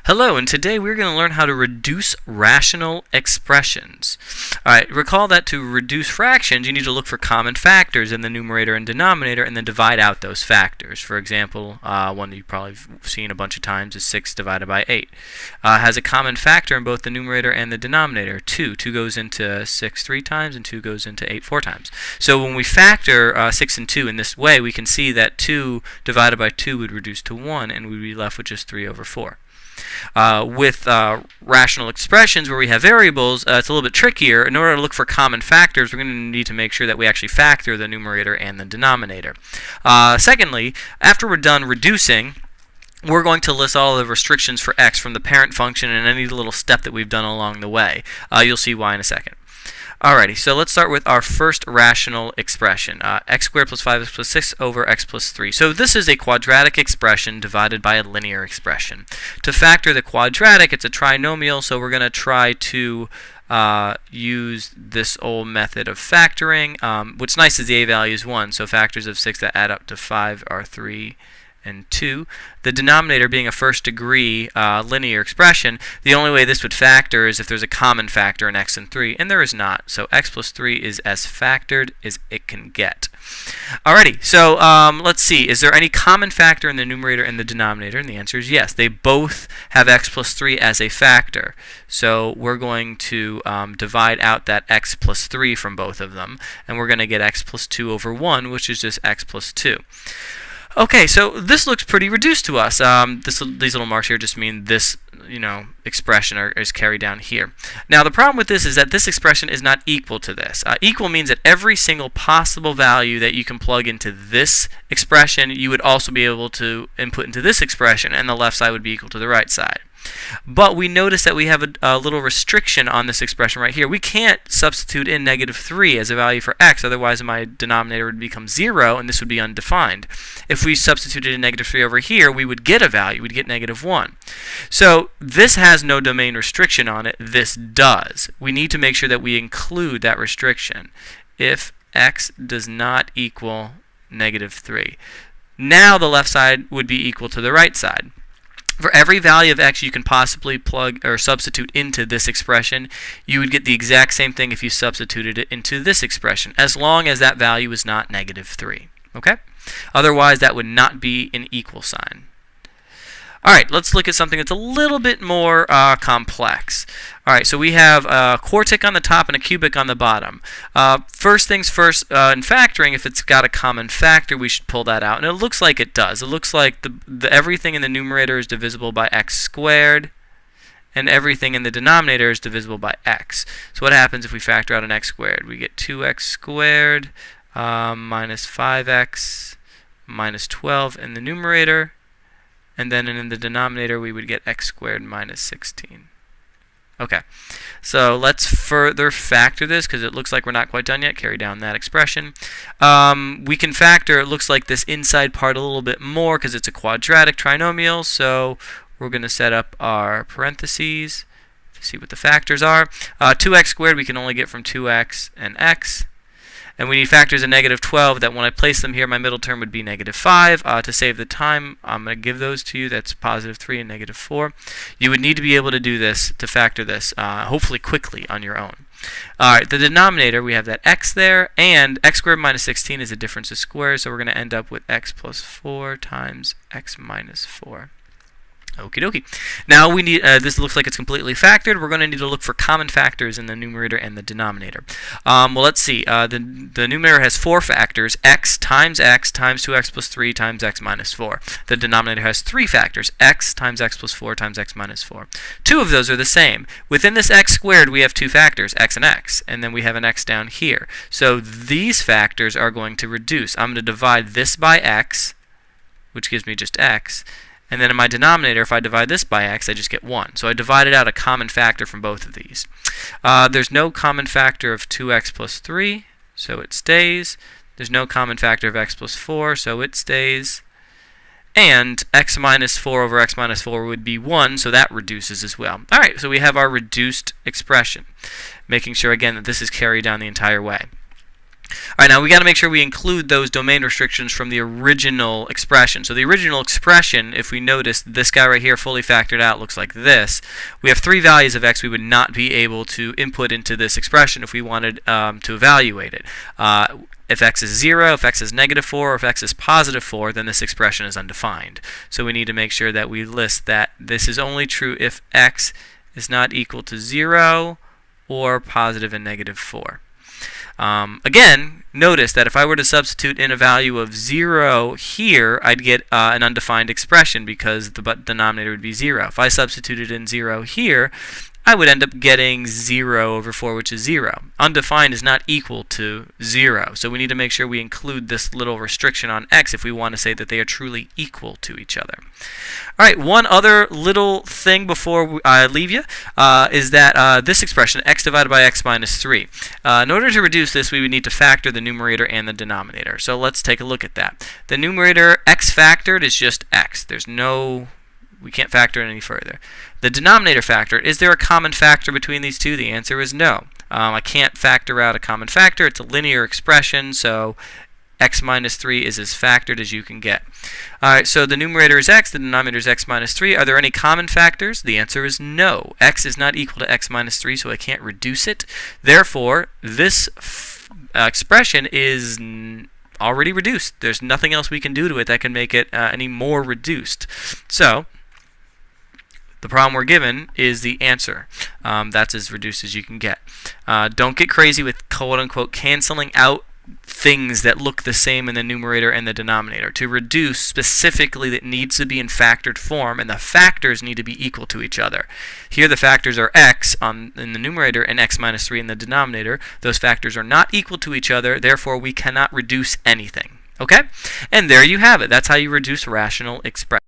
Hello, and today we're going to learn how to reduce rational expressions. Alright, recall that to reduce fractions, you need to look for common factors in the numerator and denominator and then divide out those factors. For example, one that you've probably seen a bunch of times is 6 divided by 8. Has a common factor in both the numerator and the denominator, 2. 2 goes into 6 3 times and 2 goes into 8 4 times. So when we factor 6 and 2 in this way, we can see that 2 divided by 2 would reduce to 1 and we'd be left with just 3 over 4. With rational expressions where we have variables, it's a little bit trickier. In order to look for common factors, we're going to need to make sure that we actually factor the numerator and the denominator. Secondly, after we're done reducing, we're going to list all the restrictions for x from the parent function and any little step that we've done along the way. You'll see why in a second. Alrighty, so let's start with our first rational expression, x squared plus 5x plus 6 over x plus 3. So this is a quadratic expression divided by a linear expression. To factor the quadratic, it's a trinomial, so we're going to try to use this old method of factoring. What's nice is the a value is 1, so factors of 6 that add up to 5 are 3 and 2. The denominator being a first degree linear expression, the only way this would factor is if there's a common factor in x and 3, and there is not. So x plus 3 is as factored as it can get. Alrighty, so let's see. Is there any common factor in the numerator and the denominator? And the answer is yes. They both have x plus 3 as a factor. So we're going to divide out that x plus 3 from both of them, and we're going to get x plus 2 over 1, which is just x plus 2. Okay, so this looks pretty reduced to us. These little marks here just mean this, expression is carried down here. Now, the problem with this is that this expression is not equal to this. Equal means that every single possible value that you can plug into this expression, you would also be able to input into this expression, and the left side would be equal to the right side. But we notice that we have a little restriction on this expression right here. We can't substitute in negative 3 as a value for x, otherwise my denominator would become 0 and this would be undefined. If we substituted in negative 3 over here, we would get a value, we'd get negative 1. So this has no domain restriction on it, this does. We need to make sure that we include that restriction. If x does not equal negative 3. Now the left side would be equal to the right side. For every value of x you can possibly plug or substitute into this expression, you would get the exact same thing if you substituted it into this expression, as long as that value is not negative 3. Okay? Otherwise, that would not be an equal sign. Alright, let's look at something that's a little bit more complex. Alright, so we have a quartic on the top and a cubic on the bottom. First things first, in factoring, if it's got a common factor, we should pull that out. And it looks like it does. It looks like everything in the numerator is divisible by x squared, and everything in the denominator is divisible by x. So what happens if we factor out an x squared? We get 2x squared minus 5x minus 12 in the numerator. And then in the denominator, we would get x squared minus 16. Okay, so let's further factor this because it looks like we're not quite done yet. Carry down that expression. We can factor, it looks like this inside part a little bit more because it's a quadratic trinomial. So we're going to set up our parentheses to see what the factors are. 2x squared we can only get from 2x and x. And we need factors of negative 12 that when I place them here, my middle term would be negative 5. To save the time, I'm going to give those to you. That's positive 3 and negative 4. You would need to be able to do this, to factor this, hopefully quickly on your own. Alright, the denominator, we have that x there, and x squared minus 16 is a difference of squares, so we're going to end up with x plus 4 times x minus 4. Okie dokie. Now we need, this looks like it's completely factored. We're going to need to look for common factors in the numerator and the denominator. Well, let's see. The numerator has 4 factors, x times 2x plus 3 times x minus 4. The denominator has 3 factors, x times x plus 4 times x minus 4. 2 of those are the same. Within this x squared, we have 2 factors, x and then we have an x down here. So these factors are going to reduce. I'm going to divide this by x, which gives me just x. And then in my denominator, if I divide this by x, I just get 1. So I divided out a common factor from both of these. There's no common factor of 2x plus 3, so it stays. There's no common factor of x plus 4, so it stays. And x minus 4 over x minus 4 would be 1, so that reduces as well. Alright, so we have our reduced expression, making sure, again, that this is carried down the entire way. Alright, now we got to make sure we include those domain restrictions from the original expression. So the original expression, if we notice, this guy right here fully factored out looks like this. We have 3 values of x we would not be able to input into this expression if we wanted to evaluate it. If x is 0, if x is -4, or if x is +4, then this expression is undefined. So we need to make sure that we list that this is only true if x is not equal to 0 or positive and -4. Again, notice that if I were to substitute in a value of 0 here, I'd get an undefined expression because the denominator would be 0. If I substituted in 0 here, I would end up getting 0 over 4, which is 0. Undefined is not equal to 0, so we need to make sure we include this little restriction on x if we want to say that they are truly equal to each other. Alright, one other little thing before I leave you is that this expression, x divided by x minus 3. In order to reduce this, we would need to factor the numerator and the denominator. So let's take a look at that. The numerator, x factored, is just x. We can't factor it any further. The denominator factor, is there a common factor between these two? The answer is no. I can't factor out a common factor. It's a linear expression, so x minus 3 is as factored as you can get. Alright, so the numerator is x, the denominator is x minus 3. Are there any common factors? The answer is no. X is not equal to x minus 3, so I can't reduce it. Therefore, this expression is already reduced. There's nothing else we can do to it that can make it any more reduced. So the problem we're given is the answer. That's as reduced as you can get. Don't get crazy with quote-unquote canceling out things that look the same in the numerator and the denominator. To reduce, specifically, that needs to be in factored form, and the factors need to be equal to each other. Here the factors are x in the numerator and x minus 3 in the denominator. Those factors are not equal to each other, therefore we cannot reduce anything. Okay? And there you have it. That's how you reduce rational expression.